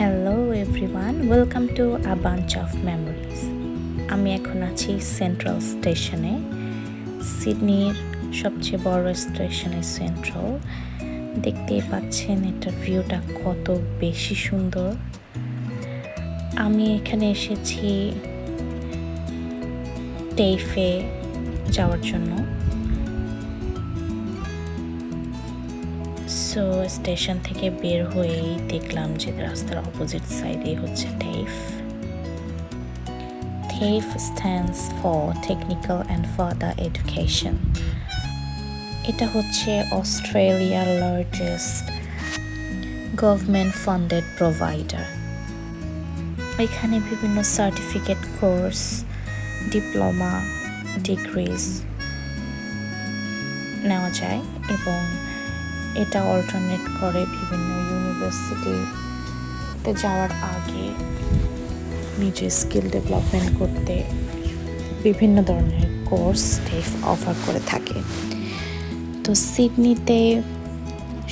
Hello everyone, welcome to a bunch of memories. আমি এখন আছি সেন্ট্রাল স্টেশনে, সিডনির সবচেয়ে বড় স্টেশনে সেন্ট্রাল। দেখতেই পাচ্ছেন এটার ভিউটা কত বেশি সুন্দর। আমি এখানে এসেছি টেইফে যাওয়ার জন্য। সো স্টেশন থেকে বের হয়েই দেখলাম যে রাস্তার অপোজিট সাইডে হচ্ছে টেইফ। TAFE stands for Technical and Further Education. এটা হচ্ছে অস্ট্রেলিয়ার লার্জেস্ট গভর্নমেন্ট ফান্ডেড প্রোভাইডার। এখানে বিভিন্ন সার্টিফিকেট কোর্স, ডিপ্লোমা, ডিগ্রিজ নেওয়া যায় এবং এটা অল্টারনেট করে বিভিন্ন ইউনিভার্সিটিতে যাওয়ার আগে নিজের স্কিল ডেভেলপমেন্ট করতে বিভিন্ন ধরনের কোর্স TAFE অফার করে থাকে। তো সিডনিতে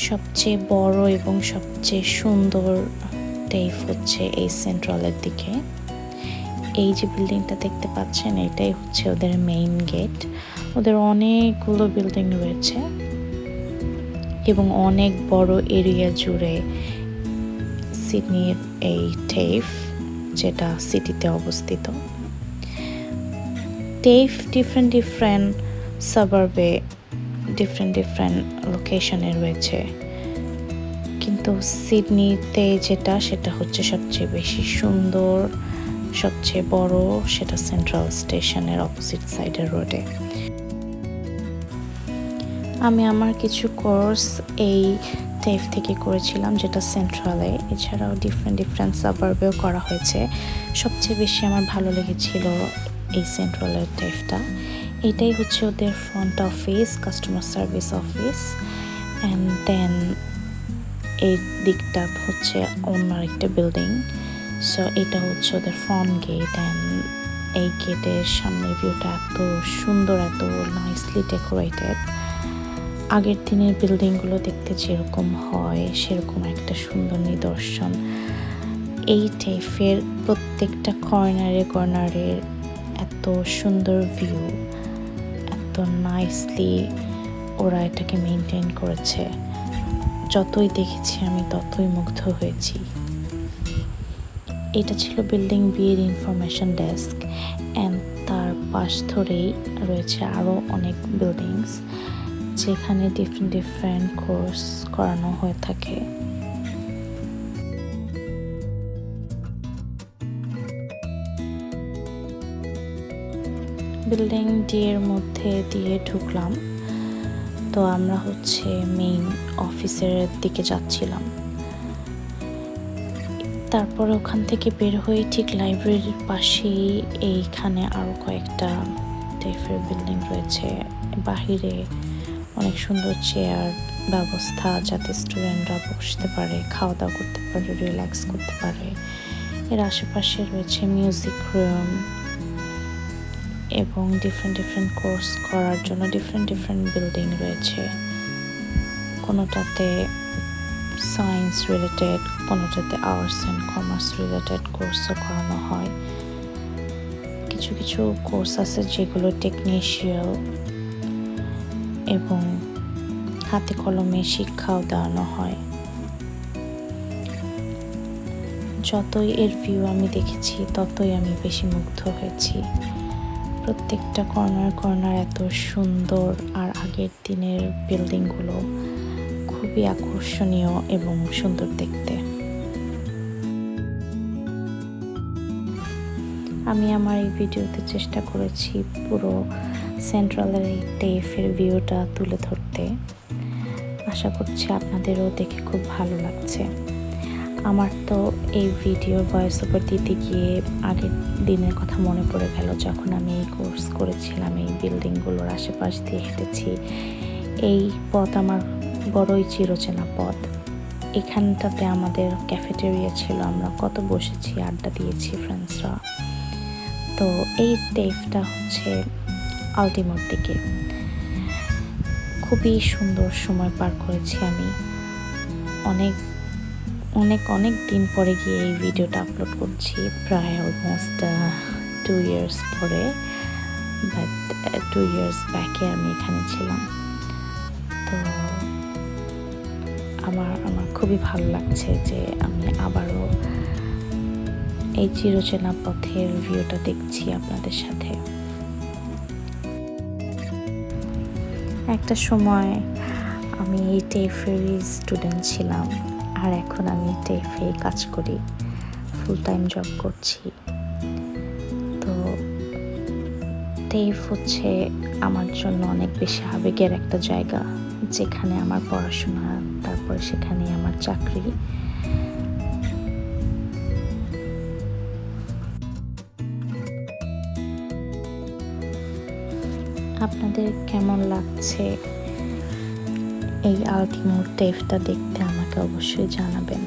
সবচেয়ে বড় এবং সবচেয়ে সুন্দর TAFE হচ্ছে এই সেন্ট্রালের দিকে। এই যে বিল্ডিংটা দেখতে পাচ্ছেন, এটাই হচ্ছে ওদের মেইন গেট। ওদের অনেকগুলো বিল্ডিং রয়েছে এবং অনেক বড় এরিয়া জুড়ে সিডনির এই TAFE, যেটা সিটিতে অবস্থিত। TAFE ডিফারেন্ট সাবার্বে ডিফারেন্ট লোকেশনে রয়েছে, কিন্তু সিডনিতে সেটা হচ্ছে সবচেয়ে বেশি সুন্দর, সবচেয়ে বড়, সেটা সেন্ট্রাল স্টেশনের অপোজিট সাইডের রোডে। আমি আমার কিছু কোর্স এই TAFE থেকে করেছিলাম, যেটা সেন্ট্রালে। এছাড়াও ডিফারেন্ট সাবার্বেও করা হয়েছে। সবচেয়ে বেশি আমার ভালো লেগেছিল এই সেন্ট্রালের TAFEটা। এটাই হচ্ছে ওদের front office, customer service office. And then এই দিকটা হচ্ছে অন্য একটা বিল্ডিং। সো এটা হচ্ছে ওদের ফ্রন্ট গেট। অ্যান্ড এই গেটের সামনের ভিউটা এত সুন্দর, এত নাইসলি ডেকোরেটেড। আগের দিনের বিল্ডিংগুলো দেখতে যেরকম হয় সেরকম একটা সুন্দর নিদর্শন। এই TAFEর প্রত্যেকটা কর্নারে এত সুন্দর ভিউ, এত নাইসলি ওরা এটাকে মেনটেন করেছে। যতই দেখেছি আমি ততই মুগ্ধ হয়েছি। এটা ছিল বিল্ডিং বিয়ের ইনফরমেশন ডেস্ক। অ্যান্ড তার পাশ ধরেই রয়েছে আরও অনেক বিল্ডিংস, যেখানে ডিফারেন্ট কোর্স করানো হয়ে থাকে। বিল্ডিং ডিয়ের মধ্যে দিয়ে ঢুকলাম। তো আমরা হচ্ছে মেইন অফিসের দিকে যাচ্ছিলাম। তারপরে ওখান থেকে বের হয়ে ঠিক লাইব্রেরির পাশেই এইখানে আরও কয়েকটা TAFEর বিল্ডিং রয়েছে। বাহিরে অনেক সুন্দর চেয়ার ব্যবস্থা, যাতে স্টুডেন্টরা বসতে পারে, খাওয়া দাওয়া করতে পারে, রিল্যাক্স করতে পারে। এর আশেপাশে রয়েছে মিউজিক রুম এবং ডিফারেন্ট কোর্স করার জন্য ডিফারেন্ট বিল্ডিং রয়েছে। কোনোটাতে সায়েন্স রিলেটেড, কোনোটাতে আর্টস অ্যান্ড কমার্স রিলেটেড কোর্সও করানো হয়। কিছু কোর্স আছে যেগুলো টেকনিশিয়াল এবং হাতে কলমে শিক্ষাও দেওয়ানো হয়। যতই এর ভিউ আমি দেখেছি ততই আমি বেশি মুগ্ধ হয়েছি। প্রত্যেকটা কর্নার এত সুন্দর, আর আগের দিনের বিল্ডিংগুলো খুবই আকর্ষণীয় এবং সুন্দর দেখতে। আমি আমার এই ভিডিওতে চেষ্টা করেছি পুরো সেন্ট্রালের এই TAFEর ভিউটা তুলে ধরতে। আশা করছি আপনাদেরও দেখে খুব ভালো লাগছে। আমার তো এই ভিডিও ভয়েস ওভার দিতে গিয়ে আগের দিনের কথা মনে পড়ে গেল, যখন আমি এই কোর্স করেছিলাম। এই বিল্ডিংগুলোর আশেপাশ দিয়ে হেঁটেছি। এই পথ আমার বড়ই চিরচেনা পথ। এখানটাতে আমাদের ক্যাফেটেরিয়া ছিল, আমরা কত বসেছি, আড্ডা দিয়েছি ফ্রেন্ডসরা। তো এই TAFEটা হচ্ছে আল্টিমোর দিকে। খুবই সুন্দর সময় পার করেছি আমি। অনেক অনেক অনেক দিন পরে গিয়ে এই ভিডিওটা আপলোড করছি, প্রায় অলমোস্ট 2 ইয়ার্স পরে, বাট 2 ইয়ার্স ব্যাকে আমি এখানে ছিলাম। তো আমার খুবই ভালো লাগছে যে আমি আবারও এই চিরচেনা পথের ভিউটা দেখছি আপনাদের সাথে। একটা সময় আমি এই টেফেরই স্টুডেন্ট ছিলাম, আর এখন আমি টেফে কাজ করি, ফুল টাইম জব করছি। তো টেফ হচ্ছে আমার জন্য অনেক বেশি আবেগের একটা জায়গা, যেখানে আমার পড়াশোনা, তারপরে সেখানে আমার চাকরি। আপনাদের কেমন লাগছে এই আলটিমোর টেফটা দেখতে আমাকে অবশ্যই জানাবেন।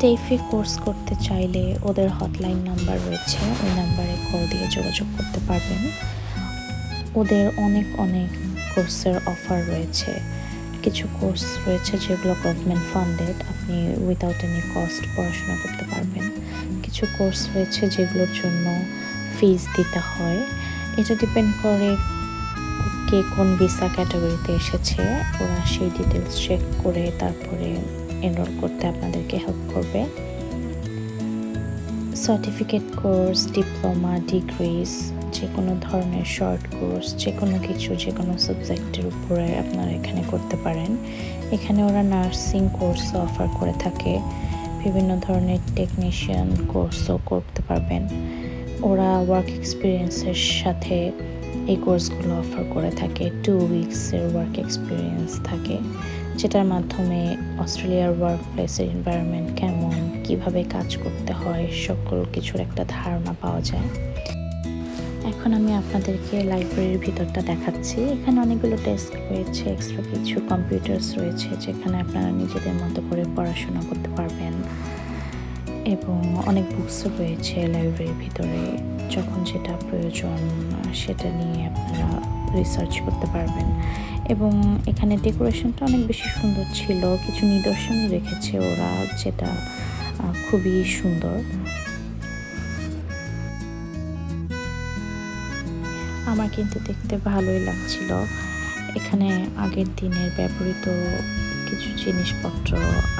টেফে কোর্স করতে চাইলে ওদের হটলাইন নাম্বার রয়েছে, ওই নাম্বারে কল দিয়ে যোগাযোগ করতে পারবেন। ওদের অনেক অনেক কোর্সের অফার রয়েছে। কিছু কোর্স রয়েছে যেগুলো গভর্নমেন্ট ফান্ডেড, আপনি উইদাউট এনি কস্ট পড়াশোনা করতে পারবেন। কিছু কোর্স রয়েছে যেগুলোর জন্য ফিস দিতে হয়। এটা ডিপেন্ড করে কে কোন ভিসা ক্যাটাগরিতে এসেছে, ওরা সেই ডিটেলস চেক করে তারপরে এনরোল করতে আপনাদেরকে হেল্প করবে। সার্টিফিকেট কোর্স, ডিপ্লোমা, ডিগ্রিজ, যে কোনো ধরনের শর্ট কোর্স, যে কোনো কিছু, যে কোনো সাবজেক্টের উপরে আপনারা এখানে করতে পারেন। এখানে ওরা নার্সিং কোর্সও অফার করে থাকে, বিভিন্ন ধরনের টেকনিশিয়ান কোর্সও করতে পারবেন। ওরা ওয়ার্ক এক্সপিরিয়েন্সের সাথে এই কোর্সগুলো অফার করে থাকে। 2 উইকসের ওয়ার্ক এক্সপিরিয়েন্স থাকে, যেটার মাধ্যমে অস্ট্রেলিয়ার ওয়ার্ক প্লেসের এনভায়রনমেন্ট কেমন, কিভাবে কাজ করতে হয়, সকল কিছুর একটা ধারণা পাওয়া যায়। এখন আমি আপনাদেরকে লাইব্রেরির ভিতরটা দেখাচ্ছি। এখানে অনেকগুলো ডেস্ক রয়েছে, এক্সট্রা কিছু কম্পিউটার্স রয়েছে, যেখানে আপনারা নিজেদের মতো করে পড়াশোনা করতে পারবেন, এবং অনেক বুকসও রয়েছে লাইব্রেরির ভিতরে। যখন যেটা প্রয়োজন সেটা নিয়ে আপনারা রিসার্চ করতে পারবেন। এবং এখানে ডেকোরেশনটা অনেক বেশি সুন্দর ছিল, কিছু নিদর্শন রেখেছে ওরা, যেটা খুবই সুন্দর। আমার কিন্তু দেখতে ভালোই লাগছিল। এখানে আগের দিনের ব্যবহৃত কিছু জিনিসপত্র,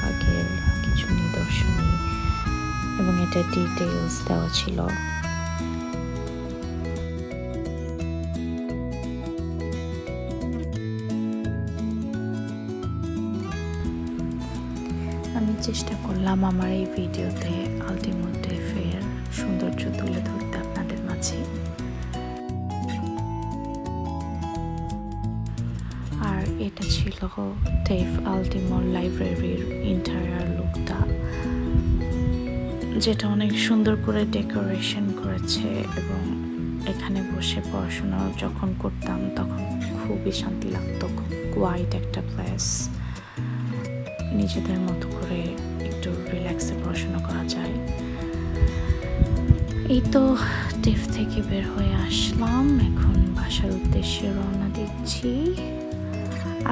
আগের কিছু নিদর্শনী, এবং এটা ডিটেইলস দেওয়া ছিল। আমি চেষ্টা করলাম আমার এই ভিডিওতে আলটিমো টেফের সৌন্দর্য তুলে ধরতে আপনাদের মাঝে। আর এটা ছিল টেফ আলটিমোর লাইব্রেরির ইন্টেরিয়র লুকটা, যেটা অনেক সুন্দর করে ডেকোরেশন করেছে। এবং এখানে বসে পড়াশোনা যখন করতাম তখন খুবই শান্তি লাগতো, খুব কোয়াইট একটা প্লেস, নিজেদের মতো করে একটু রিল্যাক্সে পড়াশোনা করা যায়। এই তো টেফ থেকে বের হয়ে আসলাম, এখন বাসার উদ্দেশ্যে রওনা দিচ্ছি।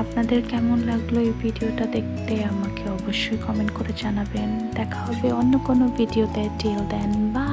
আপনাদের কেমন লাগলো এই ভিডিওটা দেখতে আমাকে অবশ্যই কমেন্ট করে জানাবেন। দেখা হবে অন্য কোনো ভিডিওতে। Till then, by.